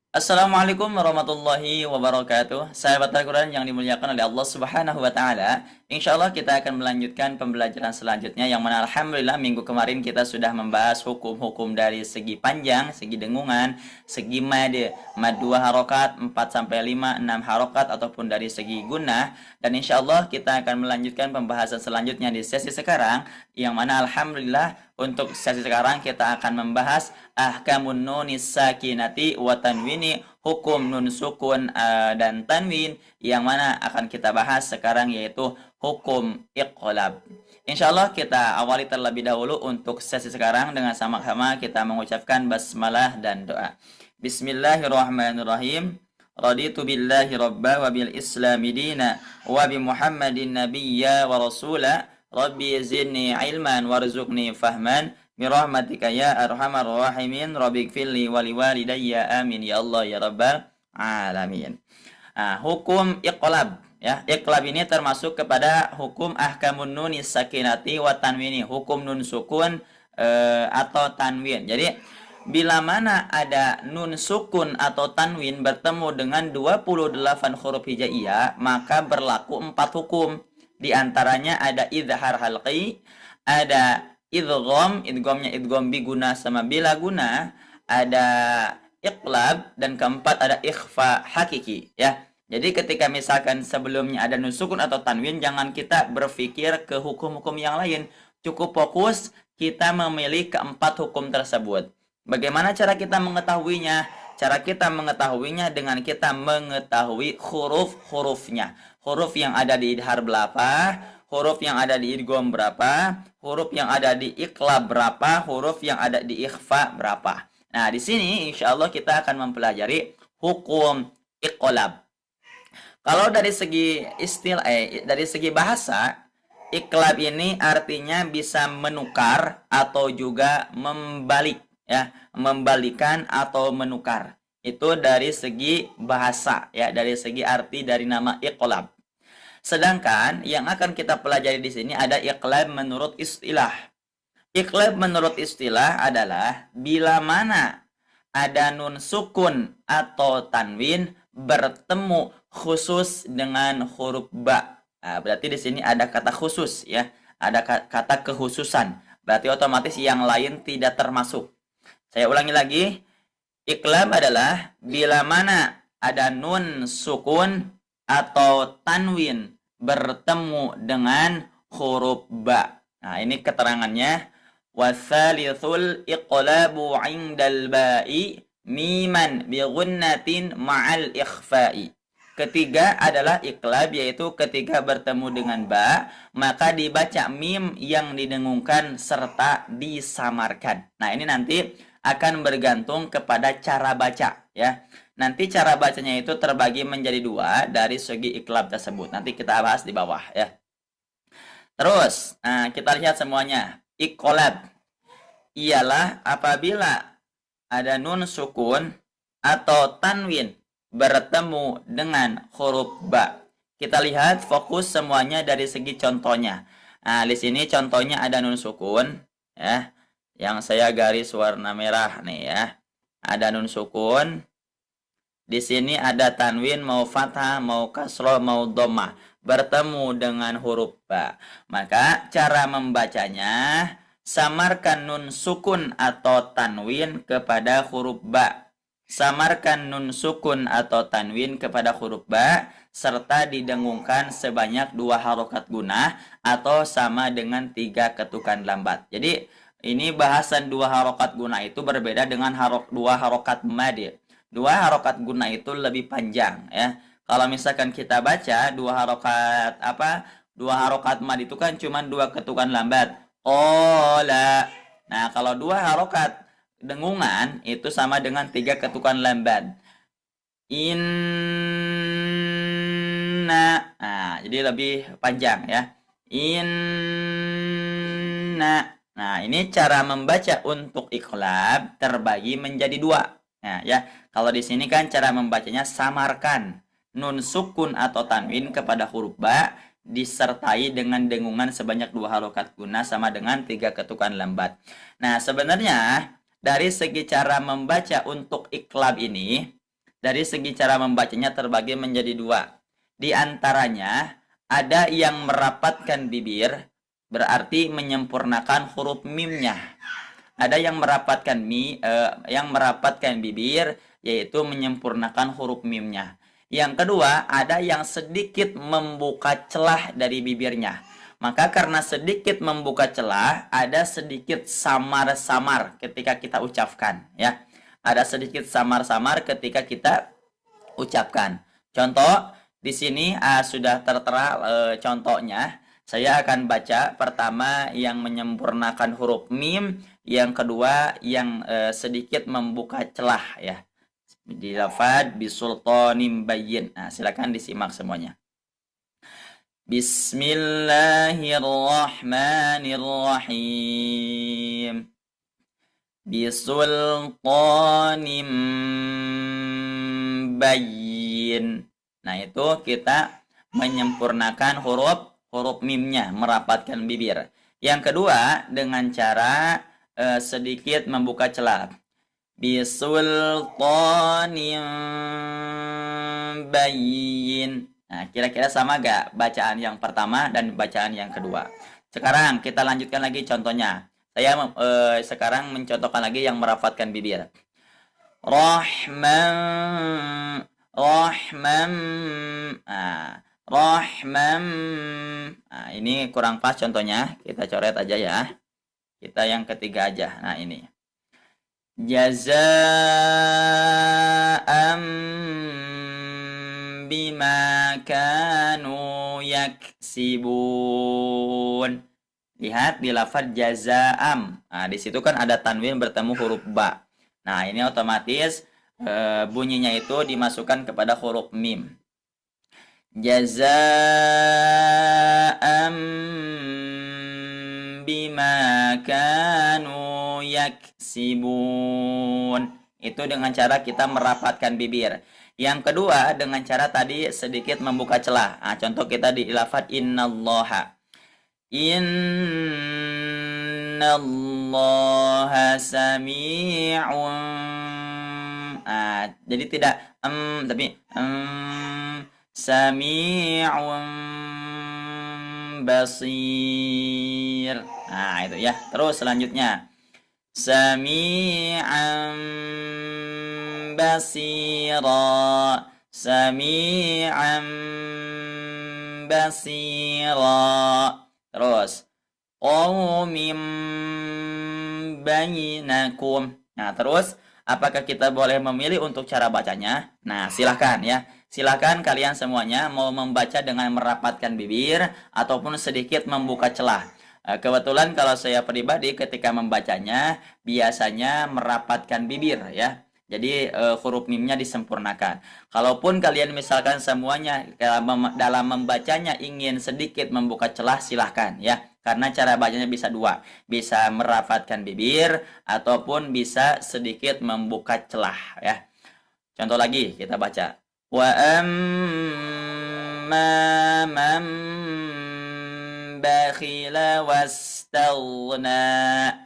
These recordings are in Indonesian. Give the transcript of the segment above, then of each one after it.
Assalamualaikum warahmatullahi wabarakatuh. Sahabat Al-Quran yang dimuliakan oleh Allah Subhanahu wa Ta'ala. Insya Allah kita akan melanjutkan pembelajaran selanjutnya, yang mana Alhamdulillah minggu kemarin kita sudah membahas hukum-hukum dari segi panjang, segi dengungan, segi mad 2 harokat, 4 sampai 5, 6 harokat, ataupun dari segi gunnah. Dan insya Allah kita akan melanjutkan pembahasan selanjutnya di sesi sekarang, yang mana Alhamdulillah untuk sesi sekarang kita akan membahas ahkamun nunis sakinati wa tanwini, hukum nun sukun dan tanwin, yang mana akan kita bahas sekarang yaitu hukum iqlab. Insyaallah kita awali terlebih dahulu untuk sesi sekarang dengan sama-sama kita mengucapkan basmalah dan doa. Bismillahirrahmanirrahim. Raditu billahi rabba wa bil islami dina wa bi Muhammadin nabiyya wa rasula. Rabbi zidni ilman warzuqni fahman birahmatika ya arhamar rahimin. Rabbi gfirli wali walidayya amin ya Allah ya rabbal alamin. Hukum iqlab, ya. Iqlab ini termasuk kepada hukum ahkamun nunis sakinati wa tanwini, hukum nun sukun atau tanwin. Jadi bila mana ada nun sukun atau tanwin bertemu dengan 28 huruf hijaiyah, maka berlaku 4 hukum. Di antaranya ada idhar halqi, ada idgham, idghamnya idgham bi guna sama bila guna, ada iqlab, dan keempat ada ikhfa hakiki, ya. Jadi ketika misalkan sebelumnya ada nun sukun atau tanwin, jangan kita berpikir ke hukum-hukum yang lain. Cukup fokus kita memilih keempat hukum tersebut. Bagaimana cara kita mengetahuinya? Cara kita mengetahuinya dengan kita mengetahui huruf-hurufnya. Huruf yang ada di idhar berapa, huruf yang ada di idgham berapa, huruf yang ada di iqlab berapa, huruf yang ada di ikhfa berapa. Nah, di sini insya Allah kita akan mempelajari hukum iqlab. Kalau dari segi istilah, dari segi bahasa, iqlab ini artinya bisa menukar atau juga membalik, ya, membalikan atau menukar. Itu dari segi bahasa, ya, dari segi arti dari nama iqlab. Sedangkan yang akan kita pelajari di sini ada iqlab menurut istilah. Iqlab menurut istilah adalah bila mana ada nun sukun atau tanwin bertemu khusus dengan huruf ba. Nah, berarti di sini ada kata khusus, ya. Ada kata kekhususan. Berarti otomatis yang lain tidak termasuk. Saya ulangi lagi. Iqlab adalah bila mana ada nun sukun atau tanwin bertemu dengan huruf ba. Nah, ini keterangannya. Wasalithul iqlabu 'indal ba'i miman bi gunnatin ma'al ikhfa'i. Ketiga adalah iqlab, yaitu ketika bertemu dengan ba, maka dibaca mim yang didengungkan serta disamarkan. Nah, ini nanti akan bergantung kepada cara baca, ya. Nanti cara bacanya itu terbagi menjadi 2 dari segi iqlab tersebut. Nanti kita bahas di bawah, ya. Terus, kita lihat semuanya. Iqlab ialah apabila ada nun sukun atau tanwin bertemu dengan huruf ba. Kita lihat fokus semuanya dari segi contohnya. Nah, di sini contohnya ada nun sukun, ya. Yang saya garis warna merah nih, ya. Ada nun sukun. Di sini ada tanwin, mau fathah, mau kasroh, mau dhammah, bertemu dengan huruf ba. Maka cara membacanya, samarkan nun sukun atau tanwin kepada huruf ba. Samarkan nun sukun atau tanwin kepada huruf ba, serta didengungkan sebanyak 2 harokat gunah atau sama dengan 3 ketukan lambat. Jadi ini bahasan 2 harokat guna itu berbeda dengan 2 harokat mad. 2 harokat guna itu lebih panjang, ya. Kalau misalkan kita baca 2 harokat 2 harokat mad itu kan cuma 2 ketukan lambat. Ola. Nah, kalau 2 harokat dengungan itu sama dengan 3 ketukan lambat. Inna. Nah, jadi lebih panjang, ya. Inna. Nah, ini cara membaca untuk iqlab terbagi menjadi 2. Nah, ya, kalau di sini kan cara membacanya samarkan nun sukun atau tanwin kepada huruf ba disertai dengan dengungan sebanyak 2 harokat guna sama dengan 3 ketukan lambat. Nah, sebenarnya dari segi cara membaca untuk iqlab ini, dari segi cara membacanya terbagi menjadi dua. Di antaranya ada yang merapatkan bibir, berarti menyempurnakan huruf mimnya. Ada yang merapatkan bibir, yaitu menyempurnakan huruf mimnya. Yang kedua, ada yang sedikit membuka celah dari bibirnya. Maka karena sedikit membuka celah, ada sedikit samar-samar ketika kita ucapkan, ya. Ada sedikit samar-samar ketika kita ucapkan. Contoh di sini sudah tertera contohnya. Saya akan baca pertama yang menyempurnakan huruf mim, yang kedua yang sedikit membuka celah, ya. Di lafaz bisultanim bayyin. Nah, silakan disimak semuanya. Bismillahirrahmanirrahim. Bisultanim bayyin. Nah, itu kita menyempurnakan huruf mimnya, merapatkan bibir. Yang kedua dengan cara sedikit membuka celah. Bisultanin bayyin. Nah, kira-kira sama gak bacaan yang pertama dan bacaan yang kedua? Sekarang kita lanjutkan lagi contohnya. Saya sekarang mencontohkan lagi yang merapatkan bibir. Rahman. Rahman. Nah, ini kurang pas contohnya. Kita coret aja ya. Kita yang ketiga aja. Nah, ini. Jazaa'an bima kanu yaksibun. Lihat di lafaz jazaa'am. Nah, di situ kan ada tanwin bertemu huruf ba. Nah, ini otomatis bunyinya itu dimasukkan kepada huruf mim. Jazaa'an bima kanu yaksibun. Itu dengan cara kita merapatkan bibir. Yang kedua dengan cara tadi sedikit membuka celah. Nah, contoh kita di lafaz innallaha. Innallaha sami'un. Jadi tidak tapi sami'un basir. Nah, itu ya. Terus selanjutnya. Sami'an basira. Sami'an basira. Terus qawmim bainakum. Nah, terus apakah kita boleh memilih untuk cara bacanya? Nah, silahkan ya. Silahkan kalian semuanya mau membaca dengan merapatkan bibir ataupun sedikit membuka celah. Kebetulan kalau saya pribadi ketika membacanya biasanya merapatkan bibir ya. Jadi huruf mimnya disempurnakan. Kalaupun kalian misalkan semuanya dalam membacanya ingin sedikit membuka celah, silahkan ya. Karena cara bacanya bisa dua. Bisa merapatkan bibir ataupun bisa sedikit membuka celah ya. Contoh lagi kita baca. Wa amma man bakhila wastaghna.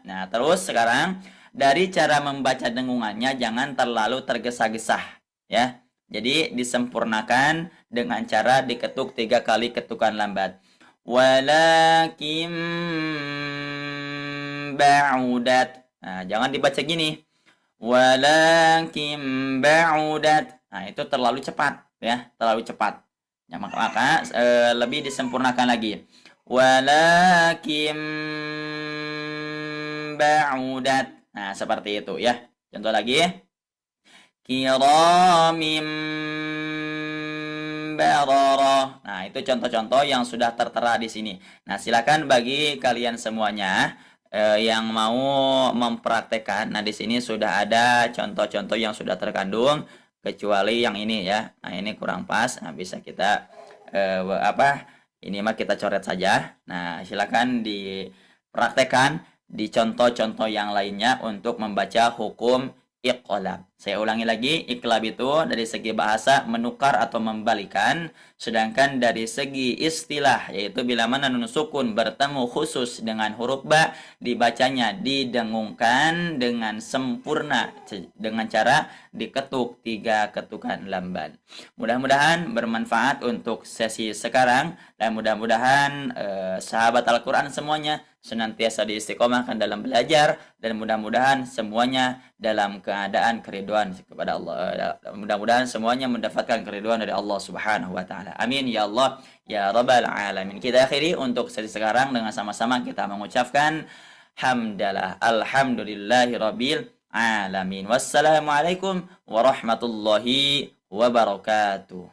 Nah, terus sekarang dari cara membaca dengungannya jangan terlalu tergesa-gesa ya. Jadi disempurnakan dengan cara diketuk 3 kali ketukan lambat. Walakin ba'udat. Nah, jangan dibaca gini. Walakin ba'udat. Nah, itu terlalu cepat ya, terlalu cepat. Ya, maka lebih disempurnakan lagi. Walakin ba'udat. Nah, seperti itu ya. Contoh lagi. Kiramim bararah. Nah, itu contoh-contoh yang sudah tertera di sini. Nah, silakan bagi kalian semuanya yang mau mempraktekkan. Nah, di sini sudah ada contoh-contoh yang sudah terkandung kecuali yang ini ya. Nah, ini kurang pas. Nah, bisa kita ini mah kita coret saja. Nah, silakan dipraktekkan di contoh-contoh yang lainnya untuk membaca hukum iqlab. Saya ulangi lagi, iqlab itu dari segi bahasa menukar atau membalikan, sedangkan dari segi istilah yaitu bila mana nun sukun bertemu khusus dengan huruf ba, dibacanya didengungkan dengan sempurna dengan cara diketuk 3 ketukan lamban. Mudah-mudahan bermanfaat untuk sesi sekarang dan mudah-mudahan sahabat Al-Qur'an semuanya senantiasa diistiqomahkan dalam belajar dan mudah-mudahan semuanya dalam keadaan keriduan kepada Allah. Mudah-mudahan semuanya mendapatkan keriduan dari Allah Subhanahu wa taala. Amin ya Allah ya rabbal alamin. Kita akhiri untuk sesi sekarang dengan sama-sama kita mengucapkan hamdalah alhamdulillahi rabbil alamin. Wassalamualaikum warahmatullahi wabarakatuh.